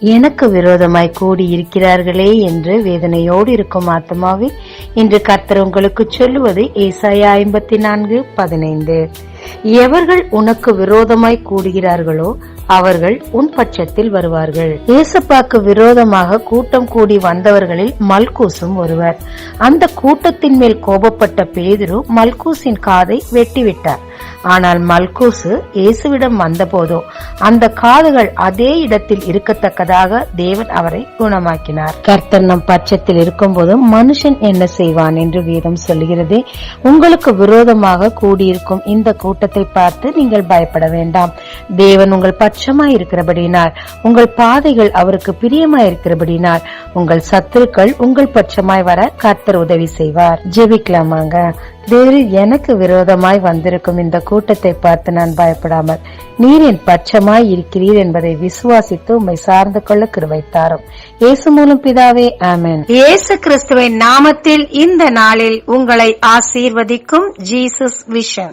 எனக்கு விரோதமாய் கூடி இருக்கிறார்களே என்று வேதனையோடு இருக்கும் ஆத்மாவே, இன்று கர்த்தர் உங்களுக்கு சொல்லுவது ஏசாயா 54:15. எவர்கள் உனக்கு விரோதமாய் கூடுகிறார்களோ அவர்கள் உன் பட்சத்தில் வருவார்கள். ஏசப்பாக்கு விரோதமாக கூட்டம் கூடி வந்தவர்களில் மல்கூசும் ஒருவர். அந்த கூட்டத்தின் மேல் கோபப்பட்ட பேதுரு மல்கூசின் காதை வெட்டிவிட்டார். ஆனால் மல்கூசு இயேசுவிடம் வந்தபோதோ அந்த காதுகள் அதே இடத்தில் இருக்கத்தக்கதாக தேவன் அவரை குணமாக்கினார். கர்த்தர் நம் பட்சத்தில் இருக்கும் போதும் மனுஷன் என்ன செய்வான் என்று வேதம் சொல்லுகிறது. உங்களுக்கு விரோதமாக கூடியிருக்கும் இந்த கூட்டத்தை பார்த்து நீங்கள் பயப்பட வேண்டாம். தேவன் உங்கள் பட்சமாய் இருக்கிறபடினால், உங்கள் பாதைகள் அவருக்கு பிரியமாய் இருக்கிறபடினால், உங்கள் சத்துருக்கள் உங்கள் பட்சமாய் வர கர்த்தர் உதவி செய்வார். ஜெபிக்கலாமாங்க. தேவரீர், எனக்கு விரோதமாய் வந்திருக்கும் இந்த கூட்டத்தை பார்த்து நான் பயப்படாமல் நீர் என் பட்சமாய் இருக்கிறீர் என்பதை விசுவாசித்து உம்மை சார்ந்து கொள்ள கிருபை தாரும். இயேசு மூலம் பிதாவே, ஆமென். இயேசு கிறிஸ்துவின் நாமத்தில் இந்த நாளில் உங்களை ஆசீர்வதிக்கும் ஜீசஸ் விஷன்.